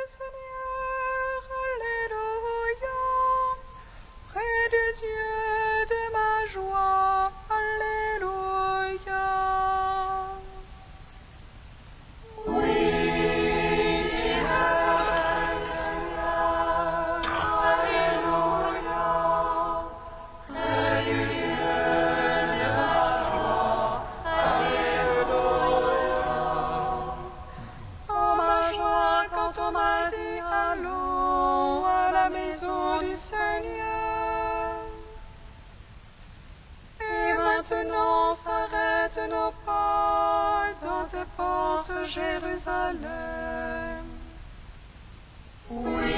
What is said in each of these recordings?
Seigneur, Alléluia. Près du Dieu de ma joie, Alléluia. Oui, j'irai, Seigneur, Alléluia. Près du Dieu de ma joie, Alléluia. Oh ma joie quand on m'a dit allons à la maison du Seigneur. Et maintenant s'arrêtent nos pas dans tes portes, Jérusalem. Oui,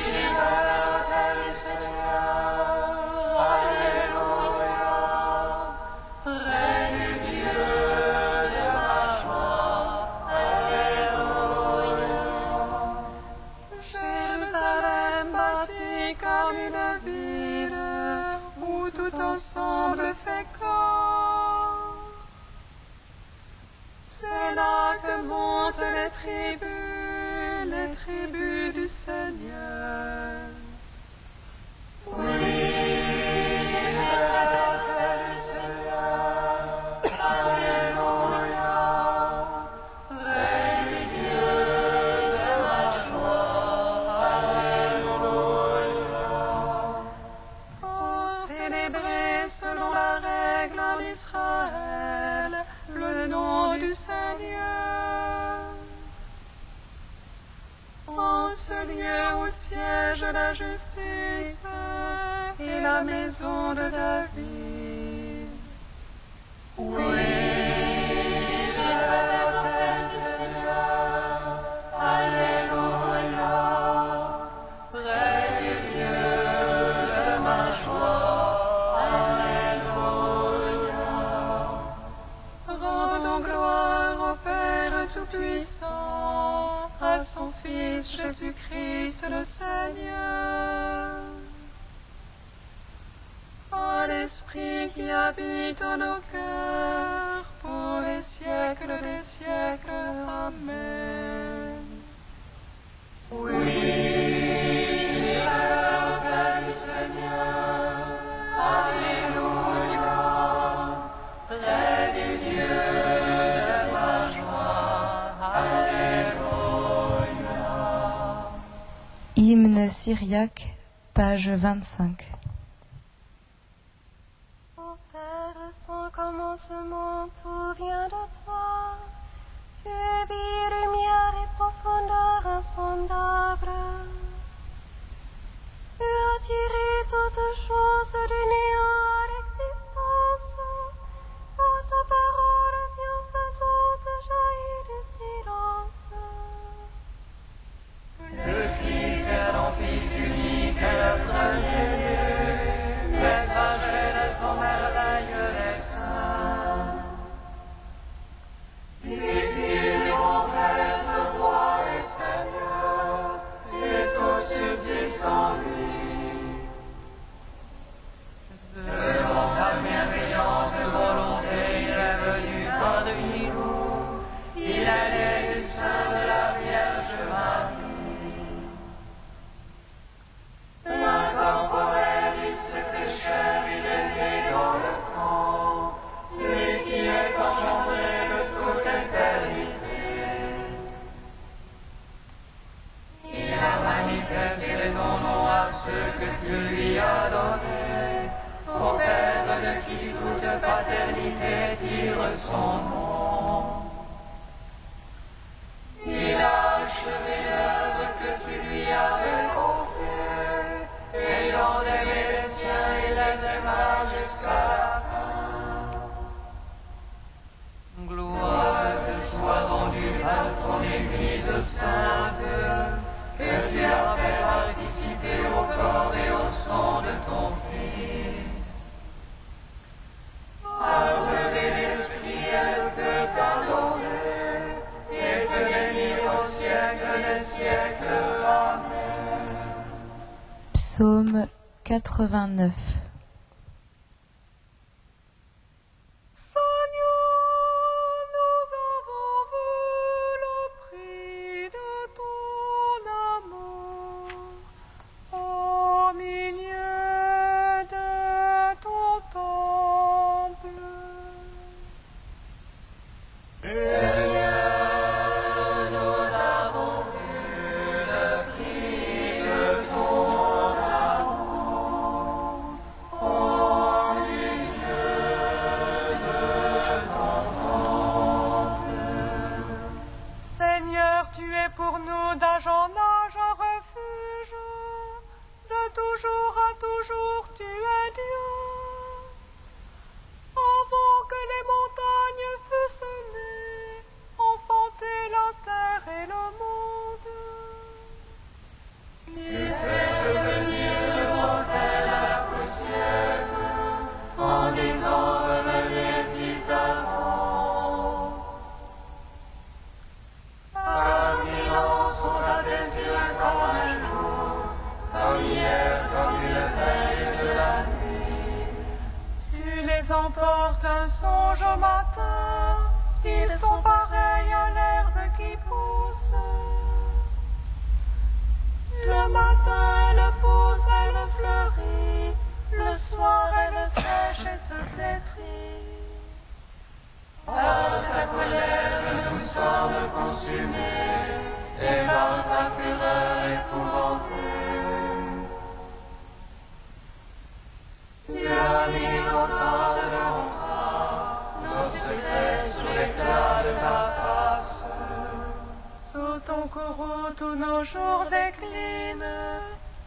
j'irai à l'autel du Seigneur, Alléluia. Près du Dieu de ma joie, Alléluia. Jérusalem bâtie comme une ville où tout ensemble fait corps. C'est là que montent les tribus du Seigneur. Oui, j'irai à l'autel du Seigneur, Alléluia. Près du Dieu de ma joie, Alléluia. Oh, célébrer selon la règle en Israël le nom du Seigneur. En ce lieu où siège la justice et la maison de David. Oui, j'irai à l'autel du Seigneur, Alléluia. Près du Dieu de ma joie, Alléluia. Rendons gloire au Père Tout-Puissant, à son Fils Jésus-Christ le Seigneur, à l'Esprit qui habite en nos cœurs pour les siècles des siècles. Amen. Oui, j'irai à l'autel du Seigneur, Alléluia. Près du Dieu de ma joie, Alléluia. Hymne syriaque, page 25. Ô Père sans commencement, tout vient de toi. Tu es vie, lumière et profondeur insondable. Tu as tiré toutes choses du néant à l'existence. Par ta parole bienfaisante jaillit du silence. Le Christ est ton Fils unique, le premier-né, messager de ton merveilleux dessein. Victime, ton prêtre, roi et Seigneur, et tout subsiste en lui. Selon ta bienveillante volonté, il est venu parmi nous. Il est né du sein de la Vierge Marie. Incorporel, il se fait chair, il est né dans le temps, lui qui est engendré de toute éternité. Il a manifesté ton nom à ceux que tu lui as donnés, ton Père de qui toute paternité tire son nom. Il a achevé l'œuvre que tu lui avais confiée, ayant aimé les siens, il les aima jusqu'à la fin. Gloire te soit rendue par ton Église sainte, que tu as fait participer au corps et au sang de ton Fils. Abreuvé d'esprit, elle peut t'adorer et te bénir au siècle des siècles. Amen. Psaume 89. Seigneur, nous avons vu le prix de ton loin comme un jour, comme hier, comme une veille de la nuit. Tu les emportes un songe au matin, ils sont pareils à l'herbe qui pousse. Le matin elle pousse, elle fleurit, le soir elle sèche et se flétrit. Par ta colère nous sommes consumés, et par ta fureur épouvantée. Tu as mis longtemps devant toi nos secrets sous l'éclat de ta face. Sous ton courroux tous nos jours déclinent,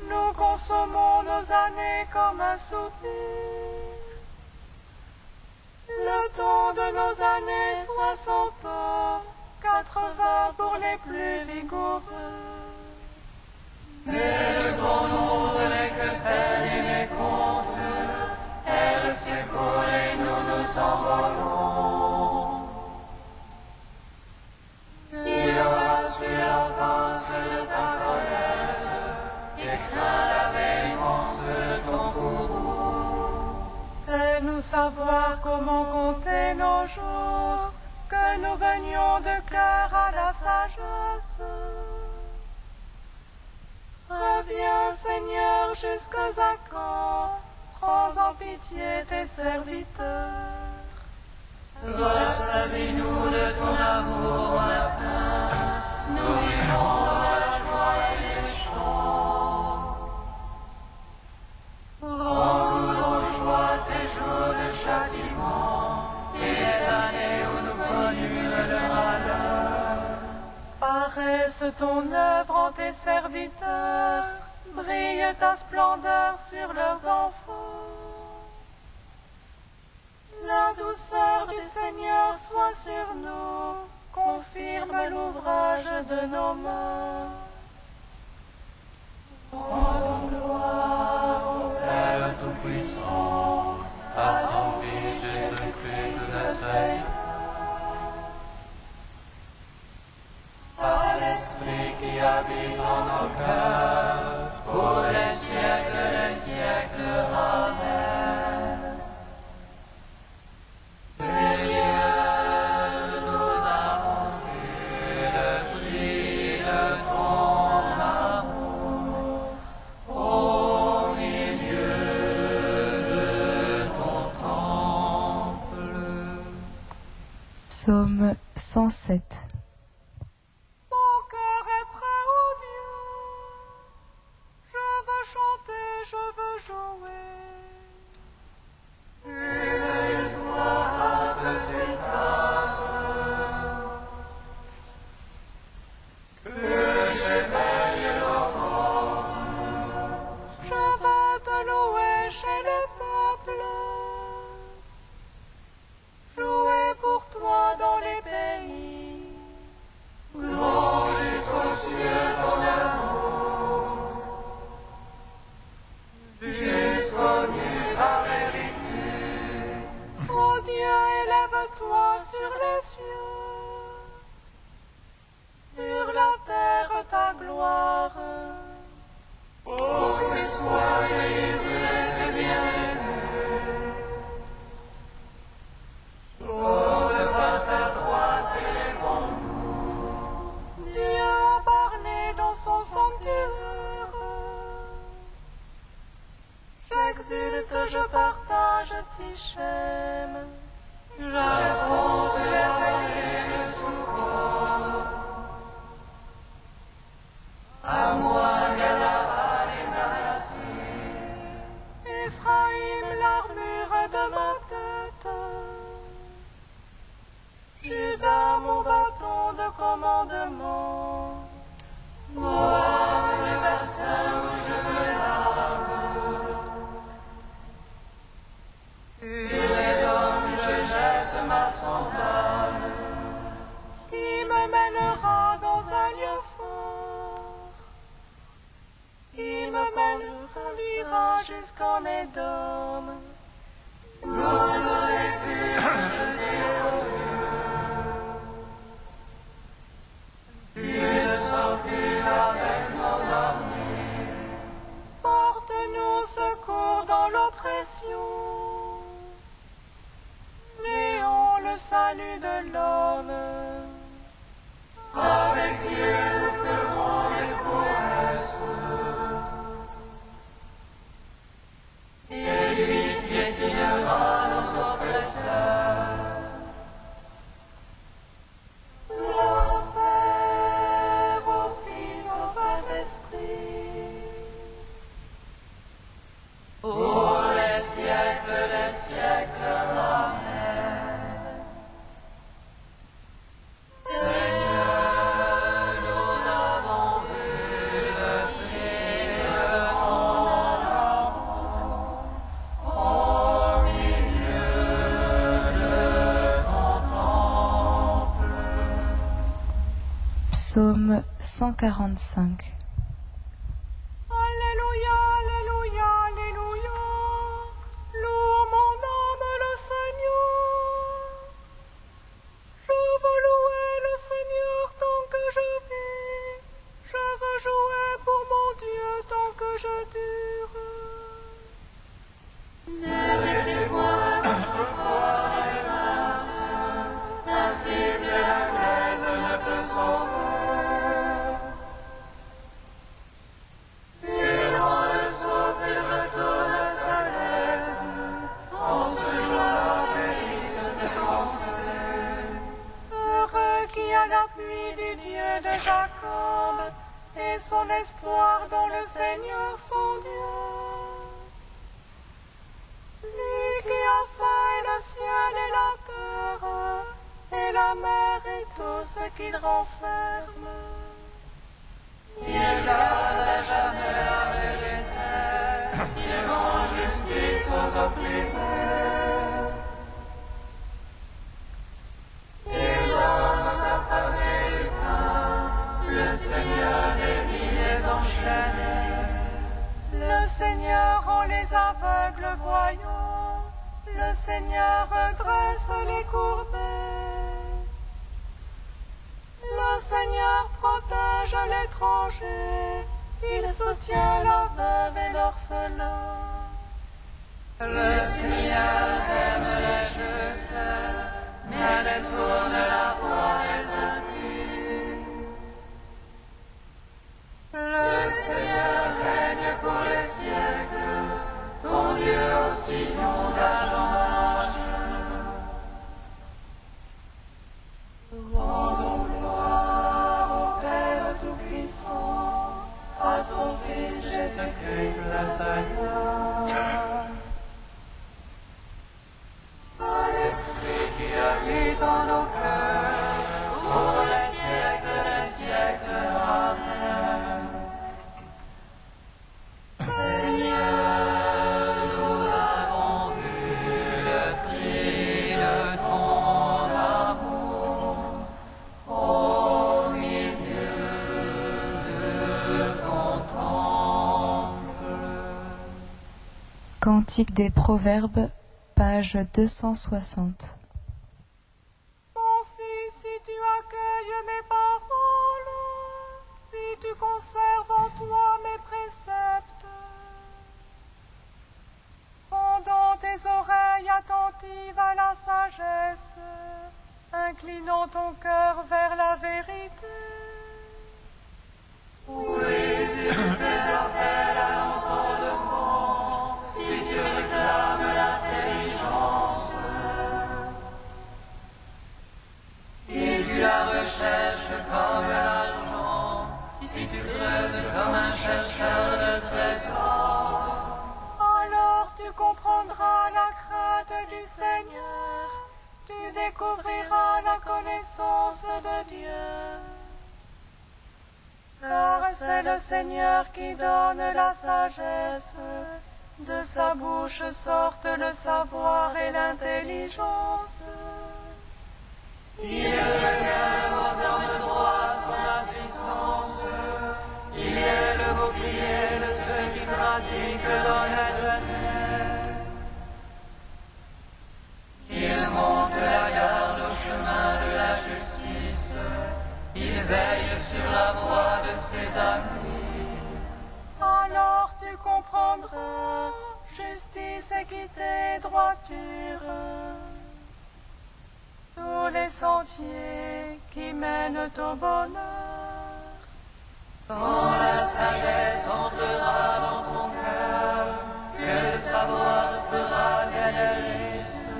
nous consommons nos années comme un soupir. Le temps de nos années 60 ans, 80 pour les plus vigoureux. Mais le grand nombre n'est que peine et mécompte, elle s'écoule et nous nous envolons. Il aura su la force de ta colère, et craint la véhémence de ton courroux. Fais-nous savoir comment compter nos jours, que nous venions de cœur à la sagesse. Reviens, Seigneur, jusqu'à quand, prends en pitié tes serviteurs. Rassasie-nous de ton amour au matin, nous vivons dans la joie et les chants. Rends-nous en joie tes jours de châtiment, et les années où nous connûmes le malheur. Paraisse ton œuvre en tes serviteurs, brille ta splendeur sur leurs enfants. La douceur du Seigneur soit sur nous, confirme l'ouvrage de nos mains. Rendons gloire au Père Tout-Puissant, à son Fils Jésus-Christ le Seigneur, à l'Esprit qui habite en nos cœurs, pour les siècles des siècles. Amen. Seigneur, nous avons vu le prix de ton amour au milieu de ton temple. Psaume 107. Mon cœur est prêt, ô Dieu, je veux chanter, je veux jouer. Éveille-toi, harpe cithare, que j'éveille l'aurore. Je veux te louer chez le peuple, jouer pour toi dans les pays. Grand jusqu'aux cieux ton amour, jusqu'aux nues ta vérité. Ô Dieu, élève-toi sur les cieux, sur la terre ta gloire. Pour que soient délivrés tes bien-aimés. Sauve par ta droite et réponds-nous. Dieu a parlé dans son sanctuaire. J'exulte, je partage si j'aime. J'affronte les vallées de Sukkot. À moi, Galahad et Manassé. Ephraïm, l'armure de ma tête. Judas, mon bâton de commandement. Moab, le bassin où je me lave. Sur Édom, je jette ma sandale. Qui me mènera dans un lieu fort, qui me mènera jusqu'en Édom. Nous aurais-tu jeté au feu? Tu ne sors plus avec transgression. Léon, le salut de l'homme. Avec Dieu nous ferons des prouesses. Et lui piétinera nos oppresseurs. Gloire au Père, au Fils, au Saint-Esprit. Pour les siècles des siècles. Amen. Psaume 145. Alléluia, Alléluia, Alléluia. Loue mon âme le Seigneur. Je veux louer le Seigneur tant que je vis. Je veux jouer pour mon Dieu tant que je dure. Ne mettez-moi contre toi les masses, un fils de la glaise ne peut sauver. Il rend le souffle, il retourne à sa reste, en ce jour-là, bénisse ses pensées. Heureux qui a l'appui du Dieu de Jacob et son espoir dans le Seigneur son Dieu. Lui qui a fait le ciel et la terre, et la mer et tout ce qu'il renferme. Il garde à jamais la vérité, il rend justice aux opprimés. Il donne aux affamés du pain, le Seigneur délie les enchaînés. Le Seigneur rend les aveugles voyants, le Seigneur redresse les courbés. Le Seigneur protège l'étranger, il soutient la veuve et l'orphelin. Le Seigneur aime les justes, mais détourne la voie des impies. Le Seigneur règne pour les siècles, ton Dieu au sillon d'âge en âge. Rendons gloire au Père Tout-Puissant, à son Fils Jésus-Christ le Seigneur. À l'Esprit qui habite dans nos cœurs, pour les siècles des siècles. Amen. Seigneur, nous avons vu le prix de ton amour au milieu de ton temple. Cantique des Proverbes, page 260. Mon fils, si tu accueilles mes paroles, si tu conserves en toi mes préceptes, pendant tes oreilles attentives à la sagesse, inclinant ton cœur vers la vérité. Oui, si tu fais appel à l'entendement, si tu réclames l'intelligence, si tu la recherches comme l'argent, si tu creuses comme un chercheur de trésors, Alors tu comprendras la crainte du Seigneur, tu découvriras la connaissance de Dieu. Car c'est le Seigneur qui donne la sagesse, de sa bouche sortent le savoir et l'intelligence. il réserve aux hommes droits son assistance, il est le bouclier de ceux qui pratiquent l'honnêteté. Il monte la garde au chemin de la justice, il veille sur la voie de ses amis. Alors tu comprendras, justice, équité, droiture. Tous les sentiers qui mènent au bonheur. Quand la sagesse entrera dans ton cœur, que le savoir fera tes délices.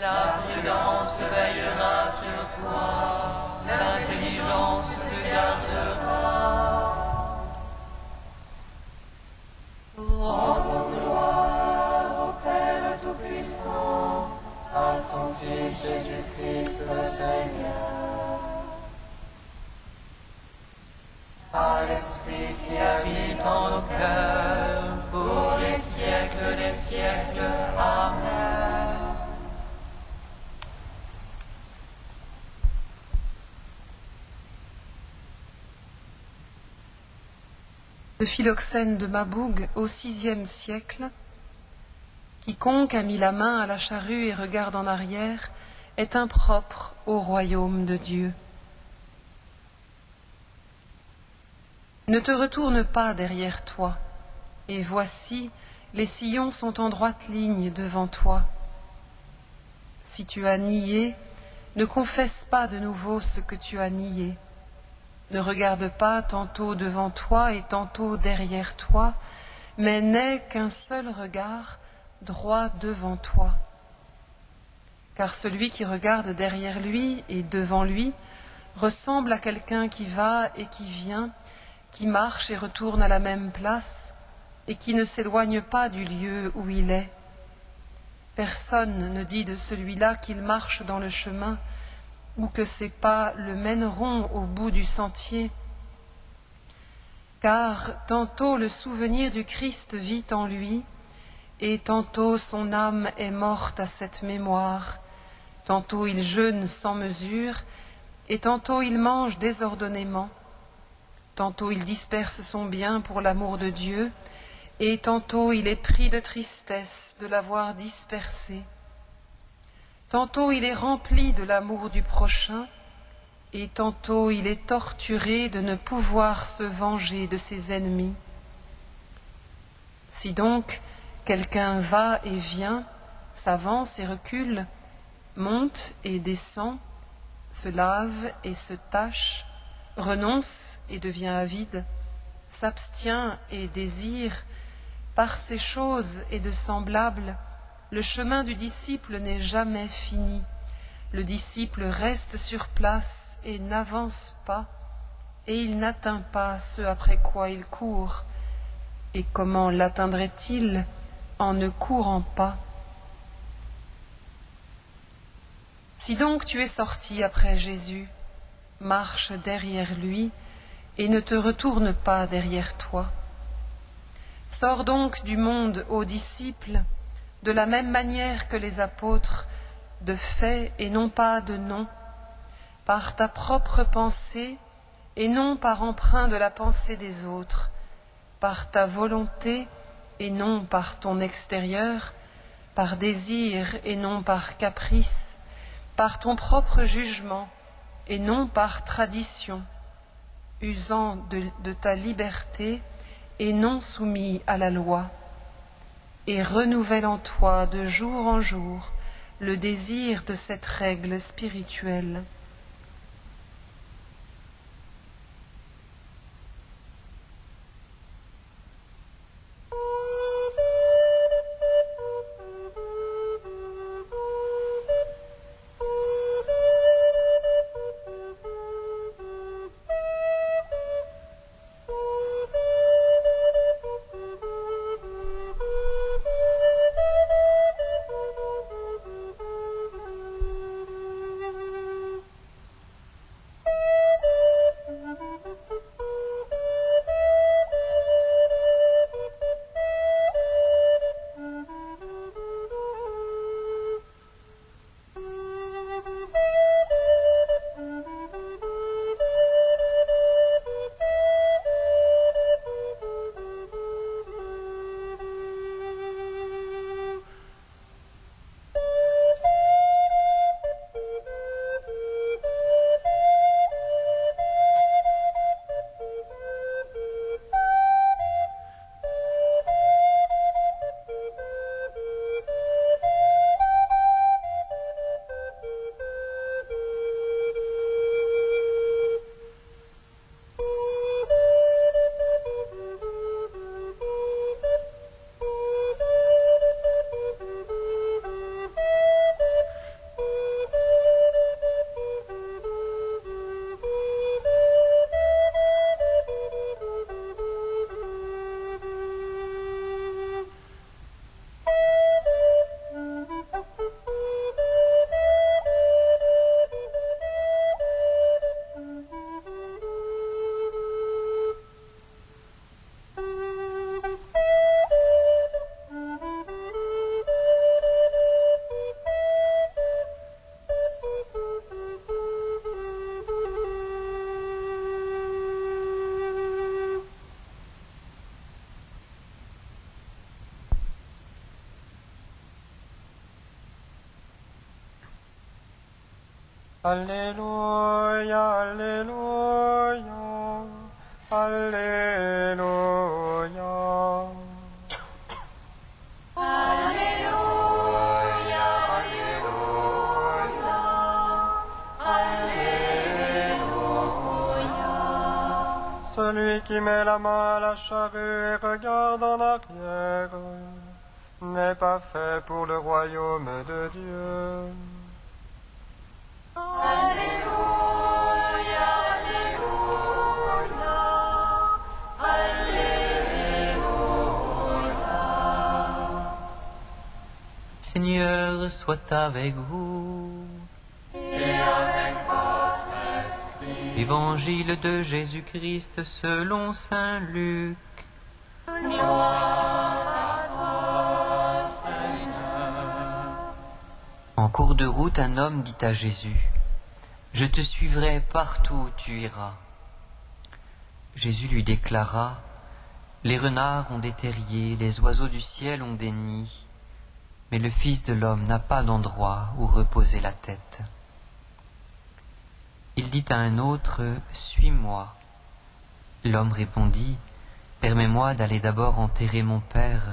La prudence veillera sur toi, l'intelligence te gardera. Rendons gloire au Père Tout-Puissant, à son Fils Jésus-Christ le Seigneur, à l'Esprit qui habite en nos cœurs, pour les siècles des siècles. Amen. De Philoxène de Maboug au VIe siècle, quiconque a mis la main à la charrue et regarde en arrière est impropre au royaume de Dieu. Ne te retourne pas derrière toi, et voici, les sillons sont en droite ligne devant toi. Si tu as nié, ne confesse pas de nouveau ce que tu as nié. Ne regarde pas tantôt devant toi et tantôt derrière toi, mais n'aie qu'un seul regard droit devant toi. Car celui qui regarde derrière lui et devant lui ressemble à quelqu'un qui va et qui vient, qui marche et retourne à la même place, et qui ne s'éloigne pas du lieu où il est. Personne ne dit de celui-là qu'il marche dans le chemin, ou que ses pas le mèneront au bout du sentier. Car tantôt le souvenir du Christ vit en lui, et tantôt son âme est morte à cette mémoire, tantôt il jeûne sans mesure, et tantôt il mange désordonnément, tantôt il disperse son bien pour l'amour de Dieu, et tantôt il est pris de tristesse de l'avoir dispersé. Tantôt il est rempli de l'amour du prochain, et tantôt il est torturé de ne pouvoir se venger de ses ennemis. Si donc quelqu'un va et vient, s'avance et recule, monte et descend, se lave et se tâche, renonce et devient avide, s'abstient et désire, par ces choses et de semblables, le chemin du disciple n'est jamais fini. Le disciple reste sur place et n'avance pas, et il n'atteint pas ce après quoi il court. Et comment l'atteindrait-il en ne courant pas? Si donc tu es sorti après Jésus, marche derrière lui et ne te retourne pas derrière toi. Sors donc du monde, ô disciples, de la même manière que les apôtres, de fait et non pas de nom, par ta propre pensée et non par emprunt de la pensée des autres, par ta volonté et non par ton extérieur, par désir et non par caprice, par ton propre jugement et non par tradition, usant de ta liberté et non soumis à la loi, et renouvelle en toi de jour en jour le désir de cette règle spirituelle. Alléluia, Alléluia, Alléluia. Alléluia, Alléluia, Alléluia. Celui qui met la main à la charrue et regarde en arrière n'est pas fait pour le royaume de Dieu. Alléluia, Alléluia, Alléluia. Seigneur soit avec vous. Et avec votre esprit. Évangile de Jésus-Christ selon saint Luc. En cours de route, un homme dit à Jésus, « Je te suivrai partout où tu iras. » Jésus lui déclara, « Les renards ont des terriers, les oiseaux du ciel ont des nids, mais le Fils de l'homme n'a pas d'endroit où reposer la tête. » Il dit à un autre, « Suis-moi. » L'homme répondit, « Permets-moi d'aller d'abord enterrer mon père. »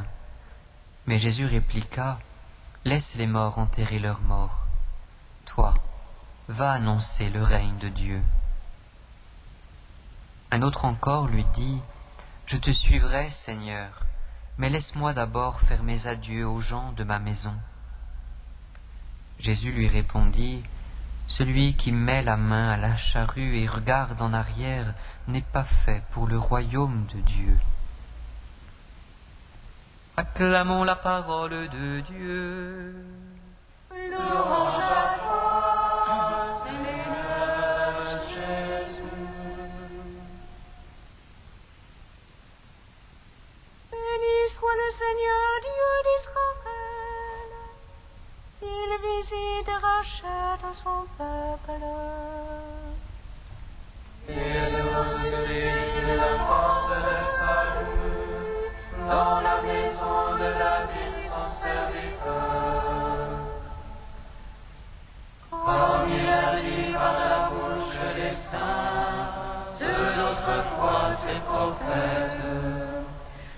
Mais Jésus répliqua, « Laisse les morts enterrer leurs morts. Toi, va annoncer le règne de Dieu. » Un autre encore lui dit, « Je te suivrai, Seigneur, mais laisse-moi d'abord faire mes adieux aux gens de ma maison. » Jésus lui répondit, « Celui qui met la main à la charrue et regarde en arrière n'est pas fait pour le royaume de Dieu. » Acclamons la parole de Dieu. Louange à toi, Seigneur Jésus. Béni soit le Seigneur Dieu d'Israël. Il visite et rachète son peuple. Il nous suscite la force de salut dans la maison de David son serviteur. Comme il a dit par la bouche des saints, de notre foi ses prophètes.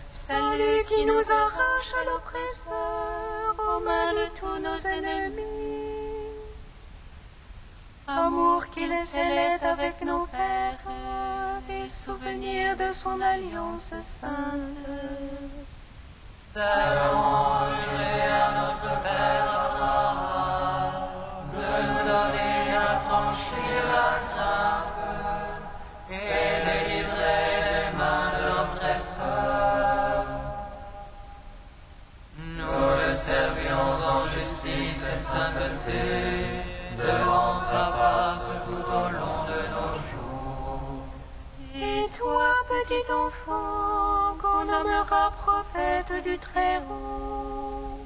Celui qui nous arrache à l'oppresseur, aux mains de tous nos ennemis. Amour qu'il scellait avec nos pères, et souvenir de son alliance sainte. Tellement juré à notre Père Abraham de nous donner d'affranchir la crainte et délivrer des mains de l'oppresseur. Nous le servions en justice et sainteté devant sa face tout au long de nos jours. Et toi, petit enfant, qu'on nommera prophète du Très-Haut,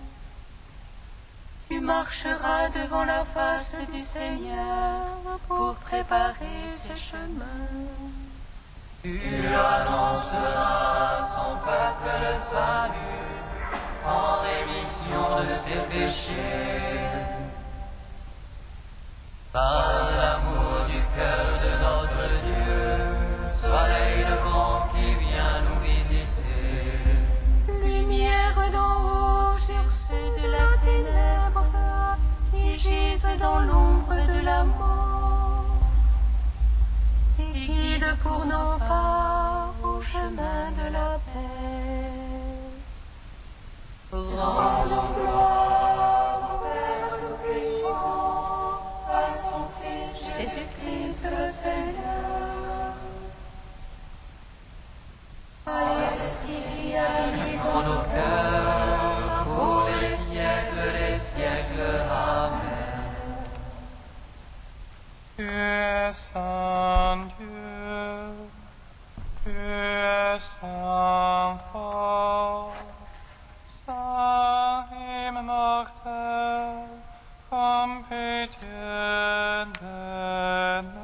tu marcheras devant la face du Seigneur pour préparer ses chemins. Tu annonceras à son peuple le salut en rémission de ses péchés. Par l'amour du cœur de notre Dieu, soleil levant qui vient nous visiter. Lumière d'en haut sur ceux de la ténèbre qui gisent dans l'ombre de la mort, et guide pour nos pas au chemin de la paix. Rendons gloire au Père Tout-Puissant, à son Fils Jésus-Christ le Seigneur. Ainsi il a mis Dans nos cœurs, pour les siècles des siècles. Amen. Tu es saint Dieu, tu es saint fort, saint immortel, comme pitié de nous.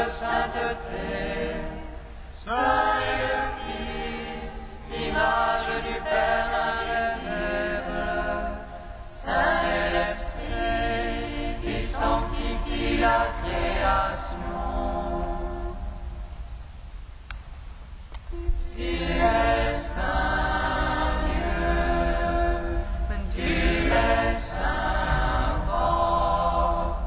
sainteté. Saint est le Fils, image du Père invisible. Saint est l'Esprit qui sanctifie la création. Tu es saint Dieu, tu es saint fort,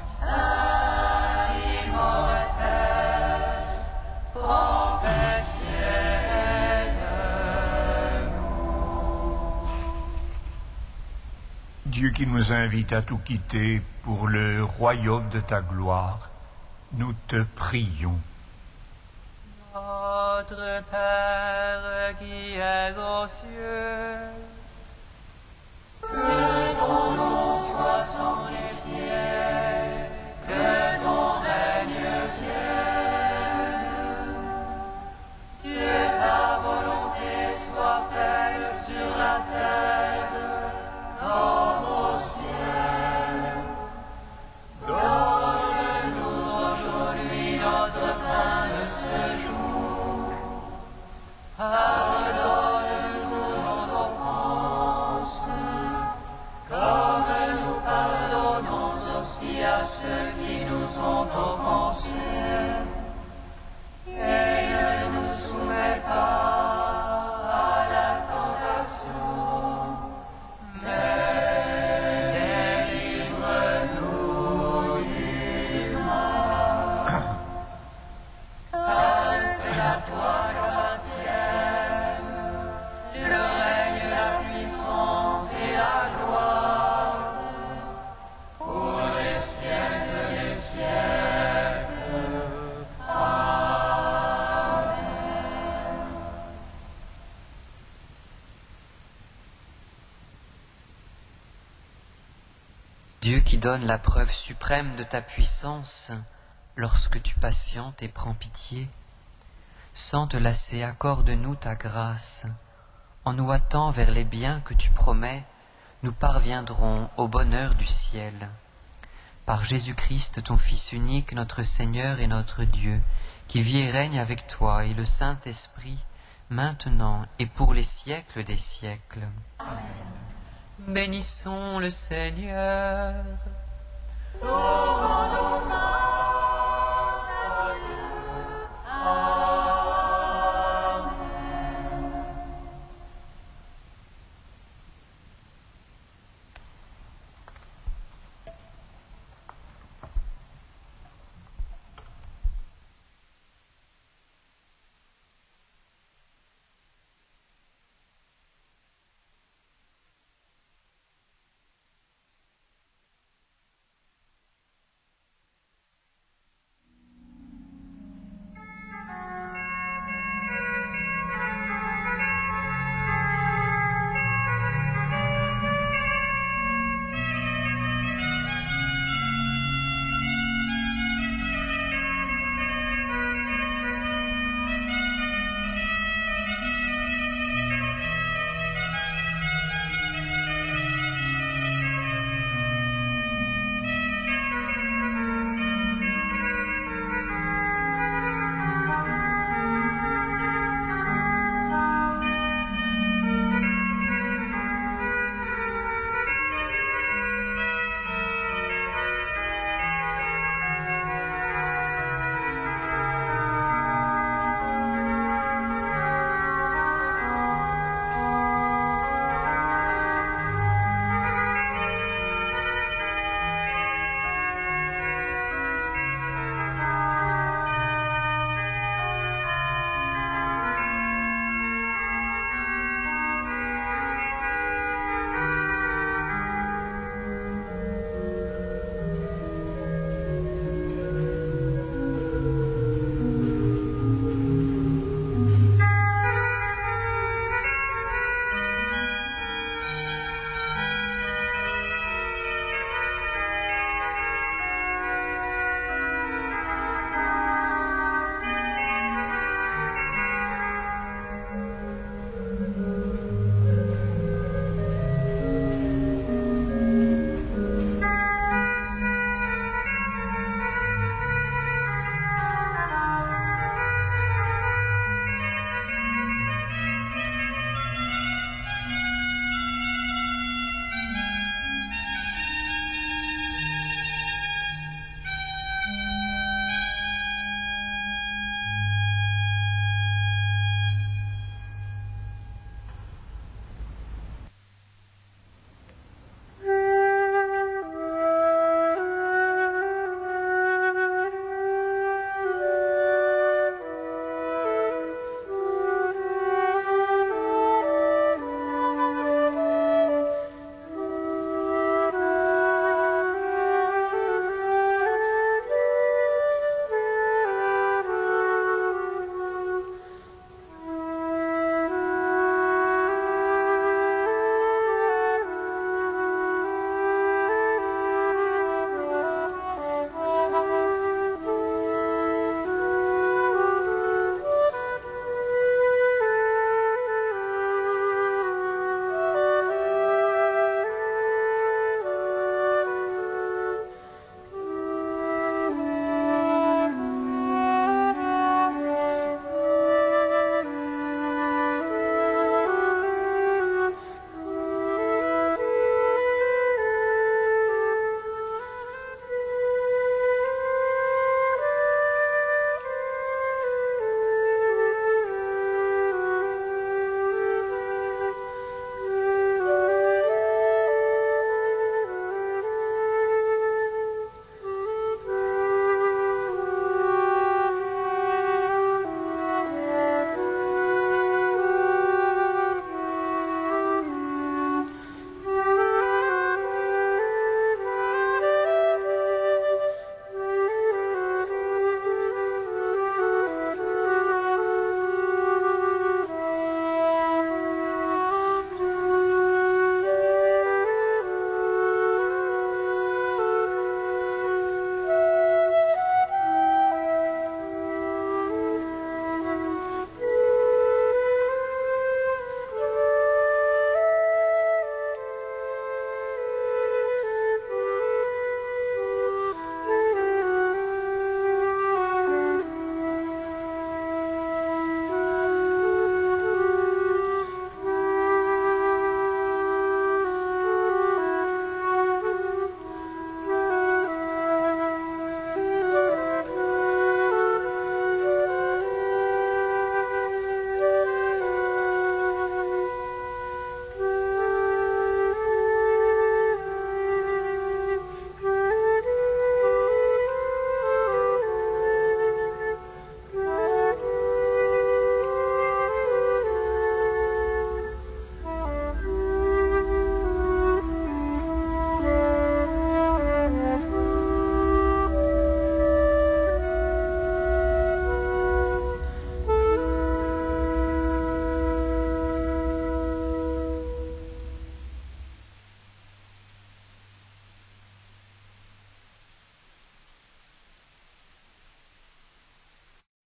saint immortel, prends pitié de nous. Dieu qui nous invite à tout quitter pour le royaume de ta gloire, nous te prions. Notre Père qui es aux cieux, que ton nom soit sanctifié, que ton règne vienne, que ta volonté soit faite sur la terre comme au ciel. Donne-nous aujourd'hui notre pain de ce jour. Pardonne-nous nos offenses, comme nous pardonnons aussi à ceux qui nous ont offensés. Et ne nous soumets pas à la tentation, mais délivre-nous du mal. Car c'est à toi Dieu qui donne la preuve suprême de ta puissance lorsque tu patientes et prends pitié, sans te lasser, accorde-nous ta grâce. En nous hâtant vers les biens que tu promets, nous parviendrons au bonheur du ciel. Par Jésus-Christ, ton Fils unique, notre Seigneur et notre Dieu, qui vit et règne avec toi et le Saint-Esprit, maintenant et pour les siècles des siècles. Amen. Bénissons le Seigneur.